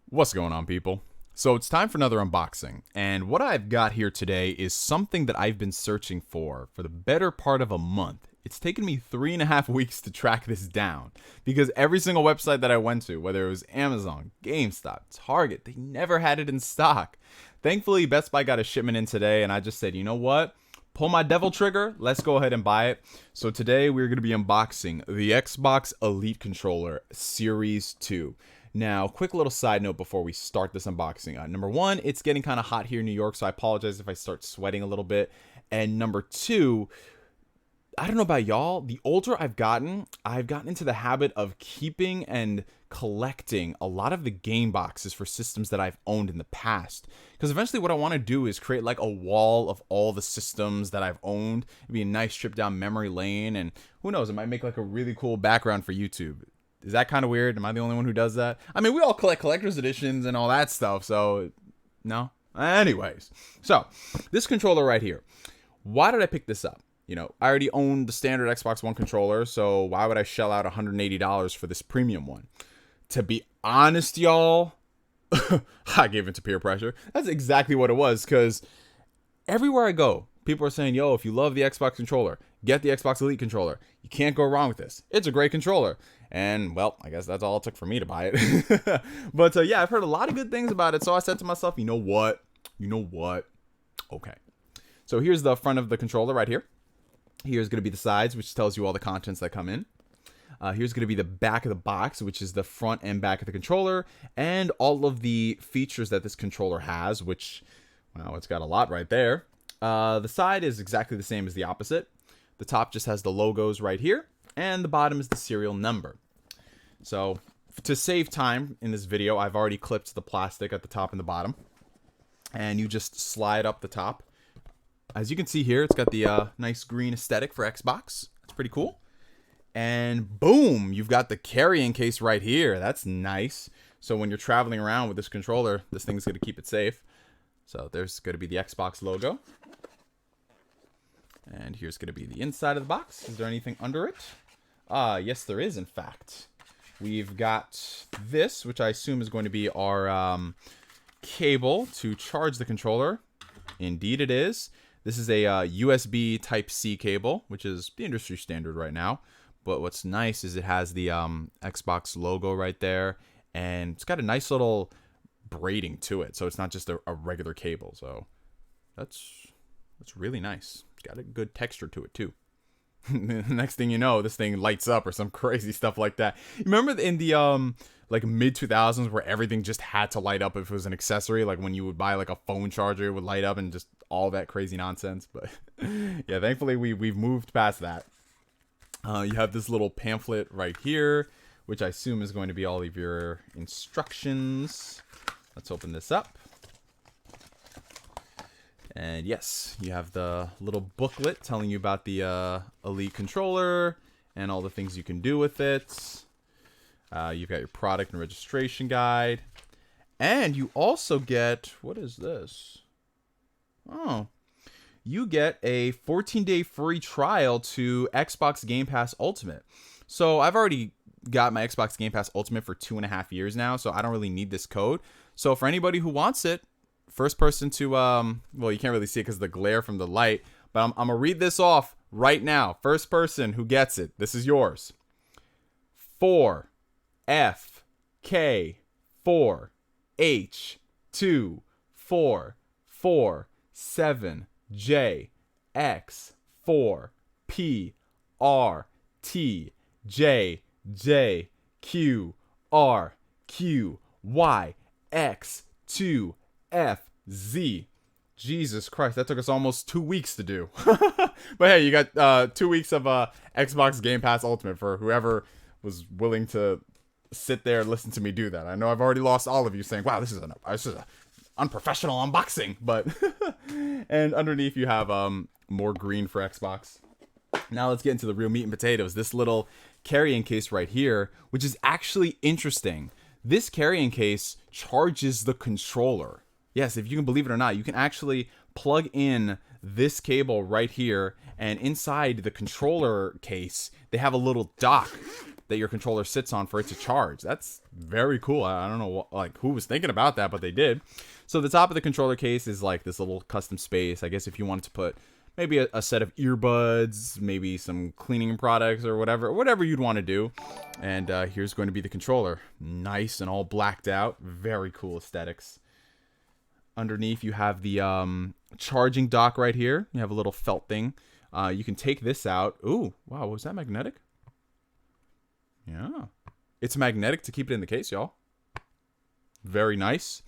What's going on, people? So it's time for another unboxing, and what I've got here today is something that I've been searching for the better part of a month. It's taken me 3.5 weeks to track this down because every single website that I went to, whether it was Amazon, GameStop, Target, they never had it in stock. Thankfully, Best Buy got a shipment in today, and I just said, you know what? Pull my devil trigger, let's go ahead and buy it. So today we're going to be unboxing the Xbox Elite Controller Series 2. Now, quick little side note before we start this unboxing. Number one, it's getting kind of hot here in New York, so I apologize if I start sweating a little bit. And number two, I don't know about y'all, the older I've gotten into the habit of keeping and collecting a lot of the game boxes for systems that I've owned in the past. Because eventually what I want to do is create like a wall of all the systems that I've owned. It'd be a nice trip down memory lane, and who knows, it might make like a really cool background for YouTube. Is that kind of weird? Am I the only one who does that? I mean, we all collect collector's editions and all that stuff, so no? Anyways, so this controller right here. Why did I pick this up? You know, I already own the standard Xbox One controller, so why would I shell out $180 for this premium one? To be honest, y'all, I gave into peer pressure. That's exactly what it was, because everywhere I go, people are saying, yo, if you love the Xbox controller, get the Xbox Elite controller. You can't go wrong with this. It's a great controller. And, well, I guess that's all it took for me to buy it. But, yeah, I've heard a lot of good things about it. So I said to myself, you know what? Okay. So here's the front of the controller right here. Here's going to be the sides, which tells you all the contents that come in. Here's going to be the back of the box, which is the front and back of the controller. And all of the features that this controller has, which, well, it's got a lot right there. The side is exactly the same as the opposite. The top just has the logos right here. And the bottom is the serial number. So to save time in this video, I've already clipped the plastic at the top and the bottom. And you just slide up the top. As you can see here, it's got the nice green aesthetic for Xbox. That's pretty cool. And boom, you've got the carrying case right here. That's nice. So when you're traveling around with this controller, this thing's going to keep it safe. So there's going to be the Xbox logo. And here's going to be the inside of the box. Is there anything under it? Yes, there is, in fact. We've got this, which I assume is going to be our cable to charge the controller. Indeed it is. This is a USB Type-C cable, which is the industry standard right now. But what's nice is it has the Xbox logo right there. And it's got a nice little braiding to it. So it's not just a regular cable. So that's really nice. It's got a good texture to it, too. Next thing you know, this thing lights up or some crazy stuff like that. You remember in the like mid 2000s where everything just had to light up if it was an accessory, like when you would buy like a phone charger, it would light up and just all that crazy nonsense. But yeah, thankfully we've moved past that. You have this little pamphlet right here, which I assume is going to be all of your instructions. Let's open this up. And yes, you have the little booklet telling you about the Elite controller and all the things you can do with it. You've got your product and registration guide. And you also get, what is this? Oh, you get a 14-day free trial to Xbox Game Pass Ultimate. So I've already got my Xbox Game Pass Ultimate for 2.5 years now, so I don't really need this code. So for anybody who wants it, first person to, well, you can't really see it because of the glare from the light, but I'm going to read this off right now. First person who gets it, this is yours. 4F4H2 4 4 7J X4P R T J Q R Q Y X2FZ. Jesus Christ, that took us almost 2 weeks to do. But hey, you got 2 weeks of Xbox Game Pass Ultimate for whoever was willing to sit there and listen to me do that. I know I've already lost all of you saying, wow, this is an unprofessional unboxing. But and underneath you have more green for Xbox. Now let's get into the real meat and potatoes. This little carrying case right here, which is actually interesting. This carrying case charges the controller. Yes, if you can believe it or not, you can actually plug in this cable right here, and inside the controller case, they have a little dock that your controller sits on for it to charge. That's very cool. I don't know what, like who was thinking about that, but they did. So the top of the controller case is like this little custom space. I guess if you wanted to put maybe a set of earbuds, maybe some cleaning products or whatever you'd want to do. And here's going to be the controller. Nice and all blacked out. Very cool aesthetics. Underneath you have the charging dock right here. You have a little felt thing. You can take this out. Ooh, wow, was that magnetic? Yeah. It's magnetic to keep it in the case, y'all. Very nice.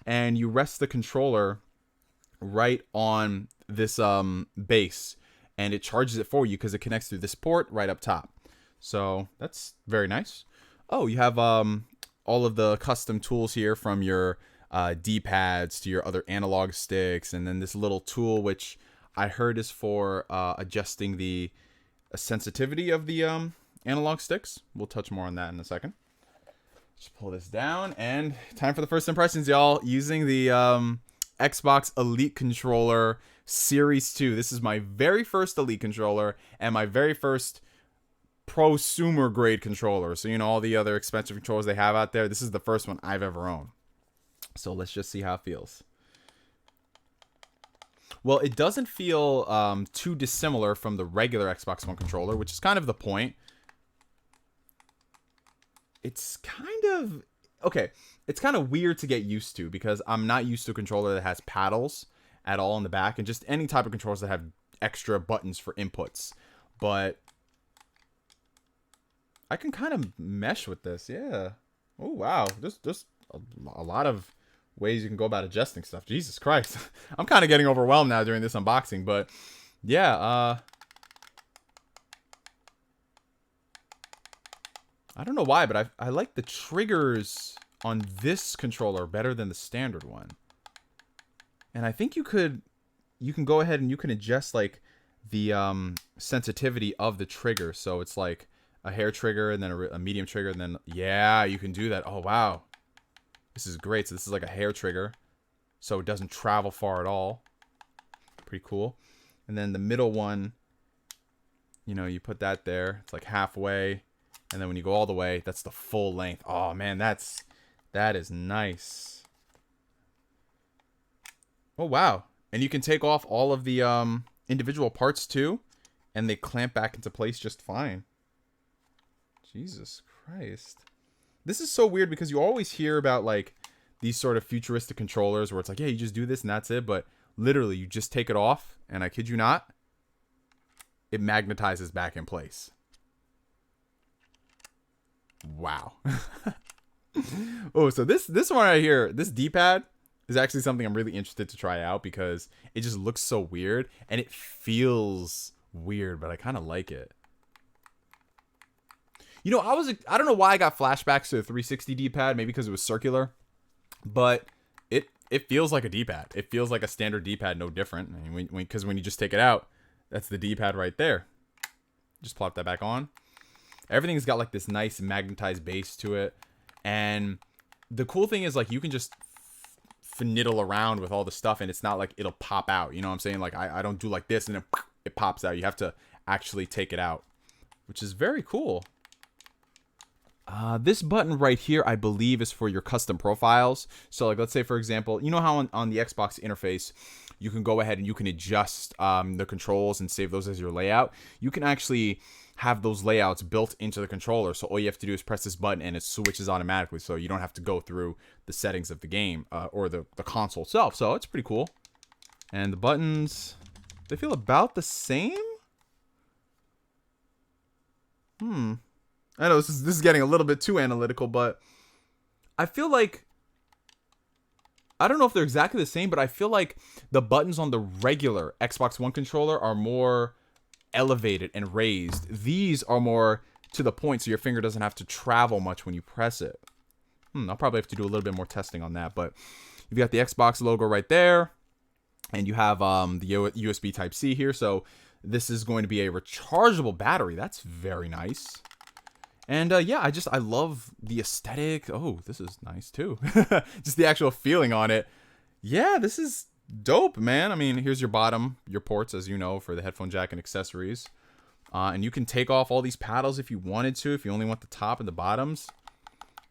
And you rest the controller right on this base, and it charges it for you because it connects through this port right up top. So that's very nice. Oh, you have all of the custom tools here, from your D-pads to your other analog sticks, and then this little tool which I heard is for adjusting the sensitivity of the analog sticks. We'll touch more on that in a second. Just pull this down, and time for the first impressions, y'all. Using the Xbox Elite controller Series 2. This is my very first Elite controller and my very first prosumer grade controller. So, you know, all the other expensive controllers they have out there, this is the first one I've ever owned. So let's just see how it feels. Well, it doesn't feel too dissimilar from the regular Xbox One controller, which is kind of the point. It's kind of... okay, it's kind of weird to get used to because I'm not used to a controller that has paddles at all in the back, and just any type of controllers that have extra buttons for inputs. But I can kind of mesh with this, yeah. Oh, wow. Just a lot of ways you can go about adjusting stuff. Jesus Christ. I'm kind of getting overwhelmed now during this unboxing, but yeah, I don't know why, but I like the triggers on this controller better than the standard one. And I think you can go ahead and you can adjust like the sensitivity of the trigger. So it's like a hair trigger and then a medium trigger, and then yeah, you can do that. Oh wow, this is great. So this is like a hair trigger, so it doesn't travel far at all. Pretty cool. And then the middle one, you know, you put that there. It's like halfway. And then when you go all the way, that's the full length. Oh man, that is nice. Oh wow. And you can take off all of the individual parts too, and they clamp back into place just fine. Jesus Christ. This is so weird because you always hear about like these sort of futuristic controllers where it's like, yeah, you just do this and that's it. But literally you just take it off, and I kid you not, it magnetizes back in place. Wow. Oh, so this one right here, this D-pad is actually something I'm really interested to try out because it just looks so weird and it feels weird, but I kind of like it. You know, I don't know why I got flashbacks to the 360 D-pad, maybe because it was circular, but it feels like a D-pad. It feels like a standard D-pad, no different. I mean, because when you just take it out, that's the D-pad right there. Just plop that back on. Everything's got like this nice magnetized base to it. And the cool thing is like you can just finagle around with all the stuff and it's not like it'll pop out. You know what I'm saying? Like I don't do like this and then it pops out. You have to actually take it out, which is very cool. This button right here, I believe, is for your custom profiles. So like, let's say, for example, you know how on the Xbox interface, you can go ahead and you can adjust the controls and save those as your layout. You can actually have those layouts built into the controller. So all you have to do is press this button and it switches automatically. So you don't have to go through the settings of the game or the console itself. So it's pretty cool. And the buttons, they feel about the same. I know this is getting a little bit too analytical, but I feel like, I don't know if they're exactly the same, but I feel like the buttons on the regular Xbox One controller are more elevated and raised. These are more to the point, so your finger doesn't have to travel much when you press it. I'll probably have to do a little bit more testing on that, but you've got the Xbox logo right there, and you have the USB Type-C here, so this is going to be a rechargeable battery. That's very nice. And yeah, I love the aesthetic. Oh, this is nice too. Just the actual feeling on it. Yeah, this is dope, man. I mean, here's your ports, as you know, for the headphone jack and accessories. And you can take off all these paddles if you wanted to, if you only want the top and the bottoms.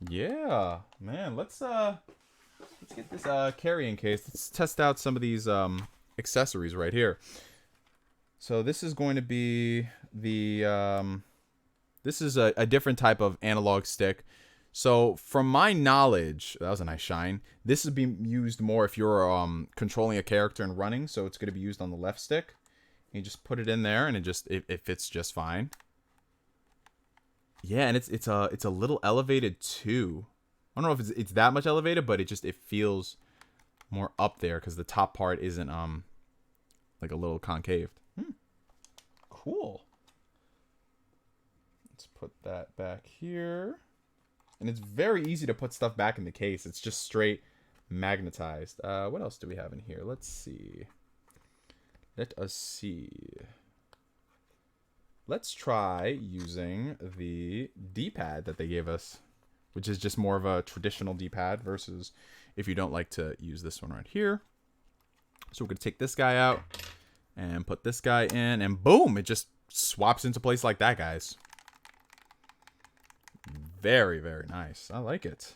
Yeah, man, let's get this carrying case. Let's test out some of these accessories right here. So this is going to be the this is a different type of analog stick. So from my knowledge, that was a nice shine. This is being used more if you're controlling a character and running. So it's going to be used on the left stick. You just put it in there, and it fits just fine. Yeah, and it's a little elevated too. I don't know if it's that much elevated, but it feels more up there because the top part isn't like a little concaved. Cool. Let's put that back here. And it's very easy to put stuff back in the case. It's just straight magnetized. What else do we have in here? Let's see. Let us see. Let's try using the D-pad that they gave us, which is just more of a traditional D-pad versus if you don't like to use this one right here. So we're going to take this guy out and put this guy in, and boom, it just swaps into place like that, guys. Very, very nice. I like it.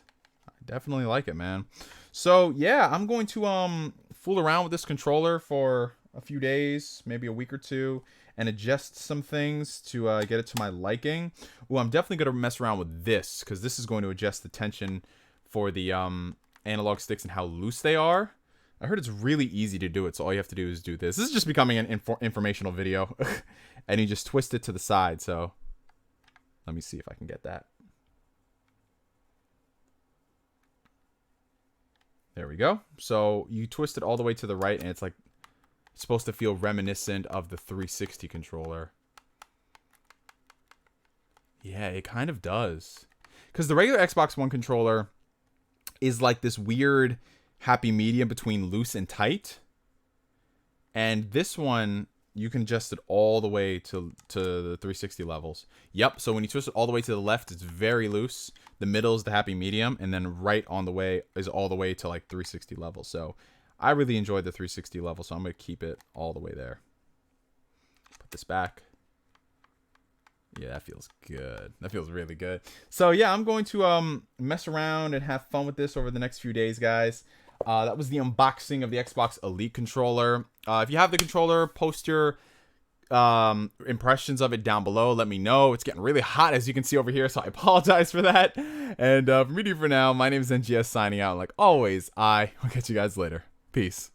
I definitely like it, man. So, yeah, I'm going to fool around with this controller for a few days, maybe a week or two, and adjust some things to get it to my liking. Well, I'm definitely going to mess around with this, because this is going to adjust the tension for the analog sticks and how loose they are. I heard it's really easy to do it, so all you have to do is do this. This is just becoming an informational video. And you just twist it to the side, so let me see if I can get that. There we go. So you twist it all the way to the right, and it's like it's supposed to feel reminiscent of the 360 controller. Yeah, it kind of does. Because the regular Xbox One controller is like this weird happy medium between loose and tight. And this one, you can adjust it all the way to the 360 levels. Yep, so when you twist it all the way to the left, it's very loose. The middle is the happy medium, and then right on the way is all the way to like 360 levels. So I really enjoyed the 360 level, so I'm going to keep it all the way there. Put this back. Yeah, that feels good. That feels really good. So yeah, I'm going to mess around and have fun with this over the next few days, guys. That was the unboxing of the Xbox Elite controller. If you have the controller, post your impressions of it down below. Let me know. It's getting really hot, as you can see over here, so I apologize for that. And for me for now, my name is NGS signing out. Like always, I will catch you guys later. Peace.